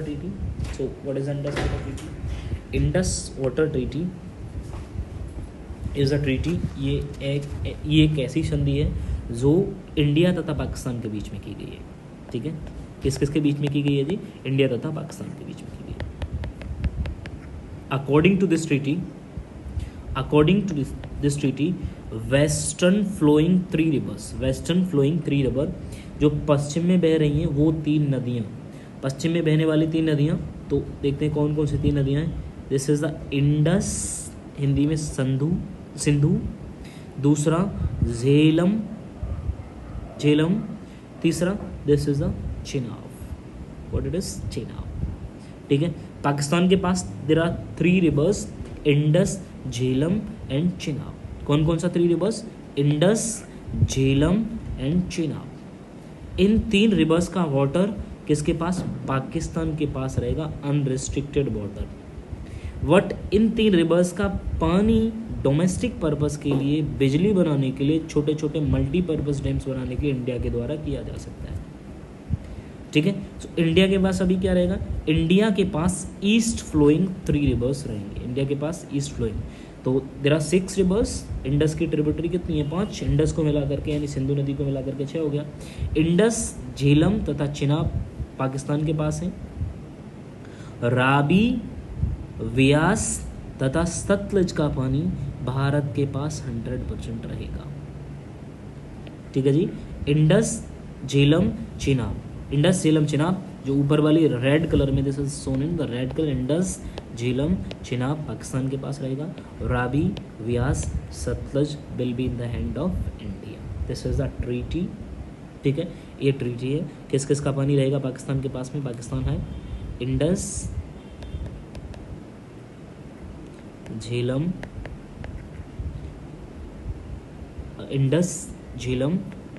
treaty. So what is Indus Water Treaty? Indus Water Treaty is a treaty. ये एक ऐसी संधि है जो इंडिया तथा पाकिस्तान के बीच में की गई है। ठीक है, किस किस के बीच में की गई है जी? इंडिया तथा पाकिस्तान के बीच में की गई है। According to this treaty western flowing three river जो पश्चिम में बह रही हैं वो तीन नदियाँ, पश्चिम में बहने वाली तीन नदियाँ, तो देखते हैं कौन कौन सी तीन नदियाँ हैं। This is the Indus, Hindi में सिंधु, दूसरा झेलम, तीसरा this is the Chenab. What it is? Chenab. ठीक है, पाकिस्तान के पास there are three rivers, Indus, Jhelum and Chenab. कौन कौन सा three rivers? Indus, Jhelum and Chenab. इन तीन रिवर्स का वाटर किसके पास? पाकिस्तान के पास रहेगा, अनरिस्ट्रिक्टेड वाटर। वट इन तीन रिवर्स का पानी डोमेस्टिक पर्पस के लिए, बिजली बनाने के लिए, छोटे छोटे मल्टीपर्पस डैम्स बनाने के लिए इंडिया के द्वारा किया जा सकता है। ठीक है, तो इंडिया के पास अभी क्या रहेगा? इंडिया के पास ईस्ट फ्लोइंग थ्री रिवर्स रहेंगे। इंडिया के पास ईस्ट फ्लोइंग, तो देयर आर 6 रिवर्स। इंडस की ट्रिब्यूटरी कितनी है? 5। इंडस को मिला करके यानी सिंधु नदी को मिला करके 6 हो गया। इंडस, झेलम तथा चिनाब पाकिस्तान के पास है। राबी, व्यास तथा सतलज का पानी भारत के पास 100% रहेगा। ठीक है जी, इंडस, झेलम, चिनाब। इंडस, झेलम, चिनाब जो ऊपर वाली रेड कलर में, this is shown in the red colour, Indus, Jhelum, Chenab Pakistan के पास रहेगा। Ravi, Vyas, Sutlej will be in the hand of India. This is the treaty. ठीक है, ये ट्रीटी है। किस किस का पानी रहेगा पाकिस्तान के पास में? पाकिस्तान है Indus, Jhelum,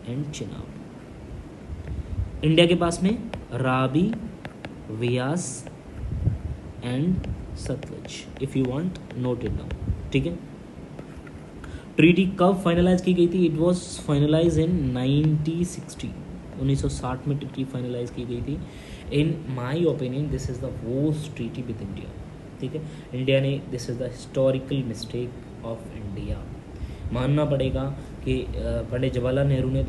and Chenab. India के पास में Ravi, Vyas and Sutlej. If you want note it down. ठीक है, ट्रीटी कब फाइनलाइज की गई थी? इट वॉज फाइनलाइज इन 1960 में ट्रीटी फाइनलाइज की गई थी। In my opinion this is the worst treaty with India. ठीक है, इंडिया ने, this is the historical mistake of India. मानना पड़ेगा कि पंडित जवाहरलाल नेहरू ने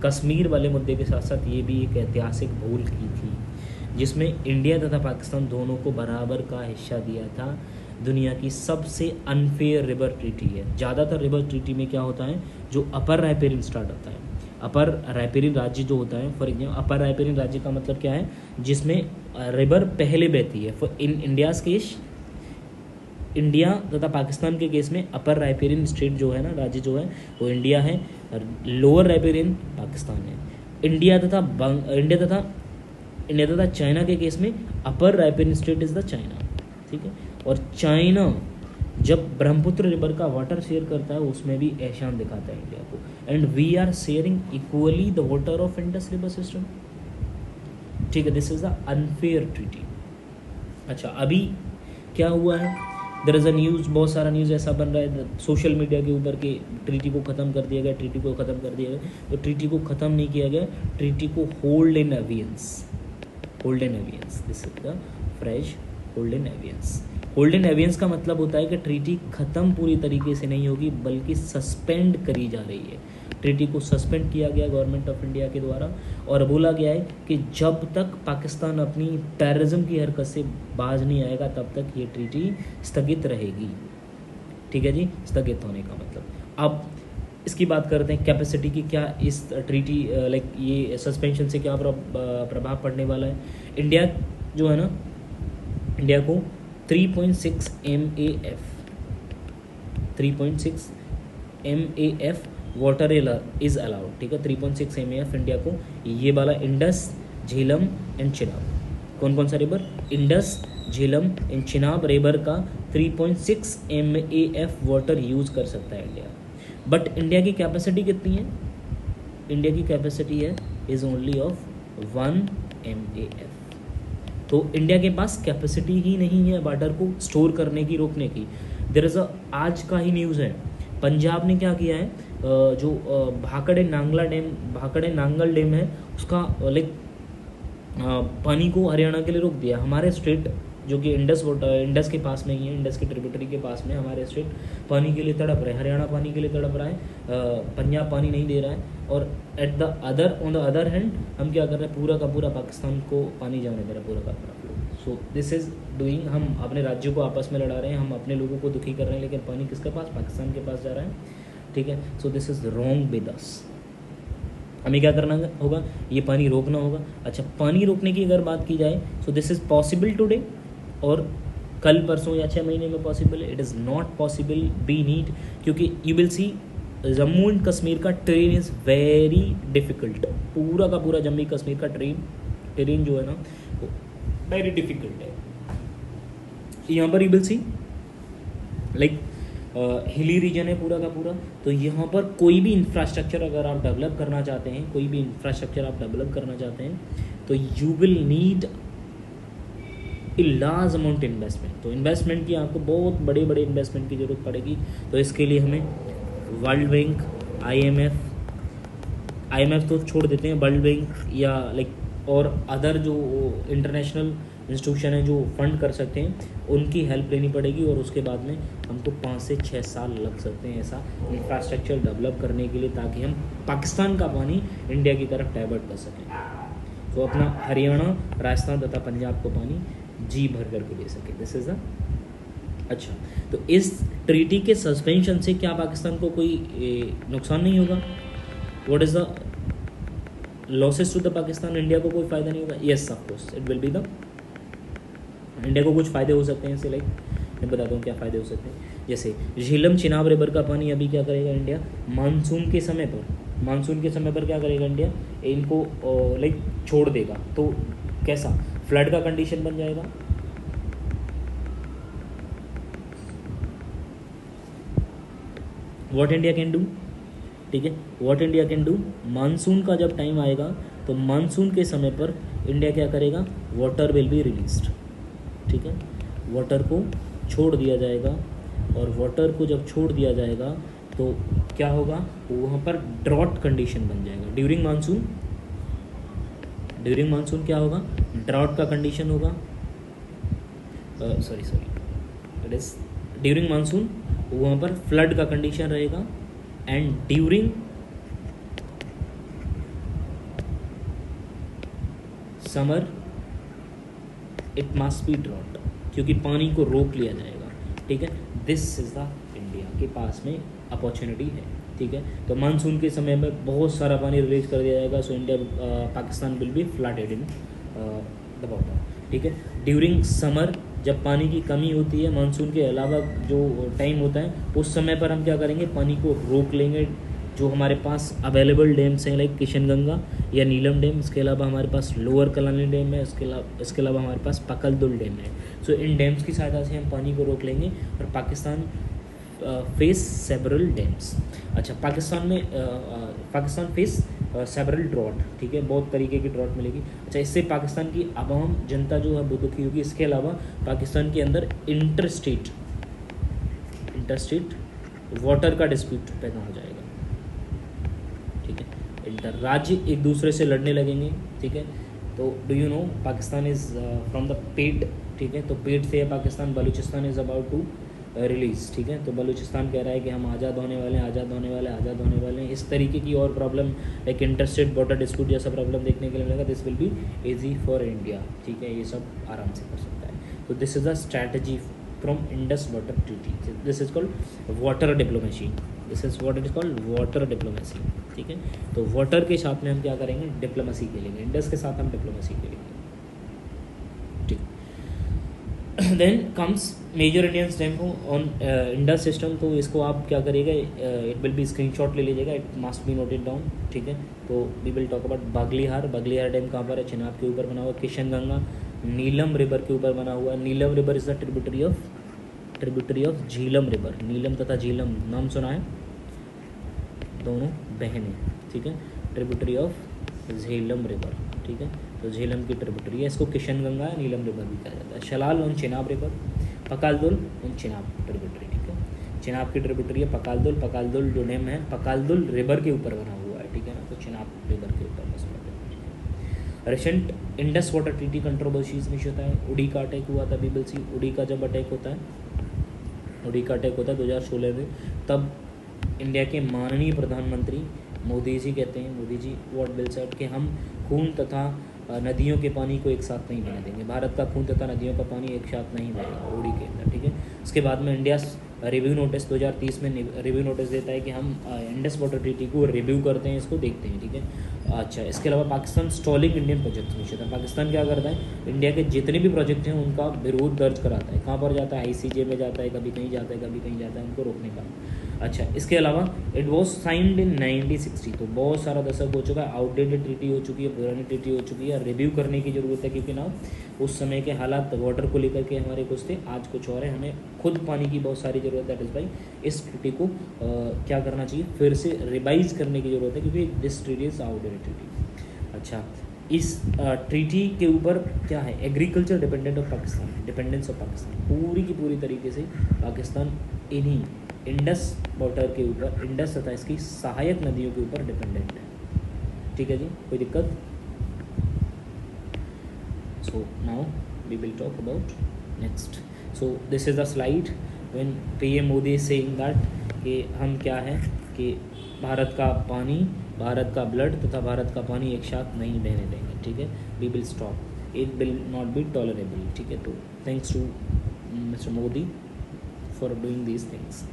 कश्मीर वाले मुद्दे के साथ साथ ये भी एक ऐतिहासिक भूल की थी, जिसमें इंडिया तथा पाकिस्तान दोनों को बराबर का हिस्सा दिया था। दुनिया की सबसे अनफेयर रिवर ट्रीटी है। ज़्यादातर रिवर ट्रीटी में क्या होता है, जो अपर रायपेरिन स्टार्ट होता है, अपर रायपेरिन राज्य जो होता है, फॉर एग्जाम्पल अपर रायपेरिन राज्य का मतलब क्या है? जिसमें रिवर पहले बहती है। For in India's case, India तथा पाकिस्तान के केस में अपर रायपेरिन स्टेट जो है ना, राज्य जो है वो इंडिया है, लोअर रायपेरिन पाकिस्तान है। इंडिया तथा चाइना के केस में upper riparian state is the China. ठीक है, और चाइना जब ब्रह्मपुत्र रिवर का वाटर शेयर करता है उसमें भी एहसान दिखाता है इंडिया को। And we are sharing equally the water of Indus river system. ठीक है, this is the unfair treaty. अच्छा, अभी क्या हुआ है? देयर इज अ न्यूज़, बहुत सारा न्यूज़ ऐसा बन रहा है सोशल मीडिया के ऊपर कि ट्रीटी को ख़त्म कर दिया गया, ट्रीटी को ख़त्म कर दिया गया। तो ट्रीटी को ख़त्म नहीं किया गया, ट्रीटी को hold in abeyance. This is the fresh hold in abeyance. Hold in abeyance का मतलब होता है कि ट्रीटी ख़त्म पूरी तरीके से नहीं होगी, बल्कि सस्पेंड करी जा रही है। ट्रीटी को सस्पेंड किया गया गवर्नमेंट ऑफ इंडिया के द्वारा, और बोला गया है कि जब तक पाकिस्तान अपनी टेररिज्म की हरकत से बाज नहीं आएगा तब तक ये ट्रीटी स्थगित रहेगी। ठीक है जी, स्थगित होने का मतलब। अब इसकी बात करते हैं कैपेसिटी की, क्या इस ट्रीटी लाइक ये सस्पेंशन से क्या प्रभाव पड़ने वाला है। इंडिया जो है ना, इंडिया को 3.6 MAF वाटर इज अलाउड। ठीक है, 3.6 MAF इंडिया को, ये वाला इंडस, झेलम एंड चिनाब। कौन कौन सा river? Indus, Jhelum and Chenab river का 3.6 MAF वाटर यूज कर सकता है इंडिया। बट इंडिया की कैपेसिटी कितनी है? इंडिया की कैपेसिटी है इज ओनली ऑफ 1 MAF। तो इंडिया के पास कैपेसिटी ही नहीं है वाटर को स्टोर करने की, रोकने की। देयर इज आज का ही न्यूज़ है, पंजाब ने क्या किया है, जो भाखड़े नांगल डैम है उसका लाइक पानी को हरियाणा के लिए रोक दिया। हमारे स्टेट जो कि इंडस के पास में ही है, इंडस की ट्रिब्यूटरी के पास में हमारे स्टेट पानी के लिए तड़प रहे हैं, हरियाणा पानी के लिए तड़प रहा है, पंजाब पानी नहीं दे रहा है, और ऑन द अदर हैंड हम क्या कर रहे हैं, पूरा का पूरा पाकिस्तान को पानी जाने दे रहा है, पूरा का पूरा। सो दिस इज़ डूइंग, हम अपने राज्यों को आपस में लड़ा रहे हैं, हम अपने लोगों को दुखी कर रहे हैं, लेकिन पानी किसके पास, पाकिस्तान के पास जा रहा है, ठीक है। सो this is wrong with us. हमें क्या करना होगा, ये पानी रोकना होगा। अच्छा, पानी रोकने की अगर बात की जाए, so this is possible today, और कल परसों या 6 महीने में पॉसिबल है। It is not possible be need, क्योंकि you will see Jammu and Kashmir का ट्रेन इज़ वेरी डिफ़िकल्ट। पूरा का पूरा जम्मू कश्मीर का ट्रेन जो है ना, वो वेरी डिफ़िकल्ट है। यहाँ पर you will C like hilly region है पूरा का पूरा, तो यहाँ पर कोई भी इंफ्रास्ट्रक्चर अगर आप डेवलप करना चाहते हैं, कोई भी इंफ्रास्ट्रक्चर आप डेवलप करना चाहते हैं, तो you will need a large amount investment. तो इन्वेस्टमेंट की आपको बहुत बड़े बड़े इन्वेस्टमेंट की ज़रूरत पड़ेगी। तो इसके लिए हमें वर्ल्ड बैंक, IMF तो छोड़ देते हैं, वर्ल्ड बैंक या लाइक और अदर जो इंटरनेशनल इंस्टीट्यूशन है जो फंड कर सकते हैं, उनकी हेल्प लेनी पड़ेगी, और उसके बाद में हमको 5 से 6 साल लग सकते हैं ऐसा इंफ्रास्ट्रक्चर डेवलप करने के लिए, ताकि हम पाकिस्तान का पानी इंडिया की तरफ डाइवर्ट कर सकें। तो अपना हरियाणा, राजस्थान तथा पंजाब को पानी जी भर करके दे सके। दिस इज़ द अच्छा। तो इस ट्रीटी के सस्पेंशन से क्या पाकिस्तान को कोई नुकसान नहीं होगा? What is the losses to the Pakistan? India को कोई फ़ायदा नहीं होगा? Yes, of course it will be the, India को कुछ फ़ायदे हो सकते हैं इससे, लाइक मैं बताता हूँ क्या फ़ायदे हो सकते हैं। जैसे झीलम चिनाब रिवर का पानी अभी क्या करेगा इंडिया, मानसून के समय पर क्या करेगा इंडिया, इनको लाइक छोड़ देगा। तो कैसा फ्लड का कंडीशन बन जाएगा। व्हाट इंडिया कैन डू, ठीक है, what India can do, monsoon का जब टाइम आएगा तो मानसून के समय पर इंडिया क्या करेगा, वाटर विल बी रिलीज्ड, ठीक है, वाटर को छोड़ दिया जाएगा। और वाटर को जब छोड़ दिया जाएगा तो क्या होगा, वहाँ पर ड्रॉट कंडीशन बन जाएगा। ड्यूरिंग मानसून क्या होगा, ड्राउट का कंडीशन होगा, इट इज ड्यूरिंग मानसून वहाँ पर फ्लड का कंडीशन रहेगा, and during summer it must be drought, क्योंकि पानी को रोक लिया जाएगा, ठीक है। दिस इज़ द इंडिया के पास में अपॉर्चुनिटी है, ठीक है। तो मानसून के समय में बहुत सारा पानी रिलीज कर दिया जाएगा, so India Pakistan will be flooded in the water, ठीक है। ड्यूरिंग समर जब पानी की कमी होती है, मानसून के अलावा जो टाइम होता है, उस समय पर हम क्या करेंगे, पानी को रोक लेंगे। जो हमारे पास अवेलेबल डैम्स हैं लाइक किशनगंगा या नीलम डैम, इसके अलावा हमारे पास लोअर कलानी डैम है, इसके अलावा हमारे पास पकलदुल डैम है। सो इन डैम्स की सहायता से हम पानी को रोक लेंगे, और पाकिस्तान फेस सेवरल डैम्स। अच्छा, पाकिस्तान फेस सेवरल ड्रॉट, ठीक है, बहुत तरीके की ड्रॉट मिलेगी। अच्छा, इससे पाकिस्तान की आवाम जनता जो है वो दुखी होगी। इसके अलावा पाकिस्तान के अंदर इंटरस्टेट वाटर का डिस्प्यूट पैदा हो जाएगा, ठीक है। इंटर राज्य एक दूसरे से लड़ने लगेंगे, ठीक है। तो do you know Pakistan is from the पेट, ठीक है, तो पेट से है Pakistan, Balochistan is about to release, ठीक है। तो बलूचिस्तान कह रहा है कि हम आज़ाद होने वाले हैं। इस तरीके की और problem like interstate border dispute जैसा प्रॉब्लम देखने के लिए मिलेगा। This will be easy for India, ठीक है, ये सब आराम से कर सकता है। तो this is the strategy from Indus water treaty. This is called water diplomacy, ठीक है। तो वाटर के साथ में हम क्या करेंगे, डिप्लोमेसी खेलेंगे, इंडस के साथ हम डिप्लोमेसी खेलेंगे, ठीक। Then comes major Indian stamp on Indus system. तो इसको आप क्या करिएगा, इट विल बी स्क्रीनशॉट ले लीजिएगा, it must be noted down, ठीक है। तो we will talk about Baglihar dam कहाँ पर है, चिनाब के ऊपर बना हुआ। किशनगंगा नीलम रिवर के ऊपर बना हुआ। Neelum river is the tributary of Jhelum river. Neelum तथा झीलम नाम सुना है, दोनों बहनें, ठीक है, ट्रिब्यूटरी ऑफ झेलम रिवर, ठीक है। तो झेलम की ट्रिब्यूटरी है, इसको किशनगंगा नीलम रिवर भी कहा जाता है। Salal on Chenab river, Pakal Dul on Chenab tributary, ठीक है। चिनाब की ट्रिब्यूटरी है पकालदुल जो डैम है पकालदुल रिवर के ऊपर बना हुआ है, ठीक है ना। तो चिनाब रिवर के ऊपर बस recent Indus water treaty controversies में होता है, उड़ी का अटैक हुआ था, पीपल सी उड़ी का जब अटैक होता है, उड़ी का अटैक होता है 2016 में, तब इंडिया के माननीय प्रधानमंत्री मोदी जी कहते हैं, Modi ji what bill said कि हम खून तथा नदियों के पानी को एक साथ नहीं बहने देंगे, भारत का खून तथा नदियों का पानी एक साथ नहीं बहेगा उड़ी के अंदर, ठीक है। उसके बाद में इंडिया रिव्यू नोटिस 2030 में रिव्यू नोटिस देता है कि हम इंडस वाटर ट्रीटी को रिव्यू करते हैं, इसको देखते हैं, ठीक है। अच्छा, इसके अलावा पाकिस्तान स्टॉलिंग इंडियन प्रोजेक्ट में था, पाकिस्तान क्या करता है, इंडिया के जितने भी प्रोजेक्ट हैं उनका विरोध दर्ज कराता है, कहाँ पर जाता है, ICJ में जाता है, कभी कहीं जाता है, कभी कहीं जाता है, उनको रोकने का। अच्छा, इसके अलावा इट वॉज साइंड इन 1960, तो बहुत सारा दशक हो चुका है, आउटडेटेड ट्रीटी हो चुकी है, पुरानी ट्रीटी हो चुकी है, रिव्यू करने की ज़रूरत है, क्योंकि ना उस समय के हालात वाटर को लेकर के हमारे कुछ थे, आज कुछ और है, हमें खुद पानी की बहुत सारी ज़रूरत है, दैट इज़ भाई इस ट्रीटी को क्या करना चाहिए, फिर से रिवाइज करने की ज़रूरत है, क्योंकि this treaty is outdated treaty. अच्छा, इस ट्रीटी के ऊपर क्या है, agriculture dependent of Pakistan, dependence of Pakistan, पूरी की पूरी तरीके से पाकिस्तान इन्हीं इंडस वाटर के ऊपर, इंडस तथा इसकी सहायक नदियों के ऊपर डिपेंडेंट है, ठीक है जी, कोई दिक्कत। So now we will talk about next. So this is the slide when PM Modi is saying that कि हम क्या है कि भारत का पानी, भारत का ब्लड तथा भारत का पानी एक साथ नहीं बहने देंगे, ठीक है, we will stop, it will not be tolerable, ठीक है। तो thanks to mister Modi for doing these things.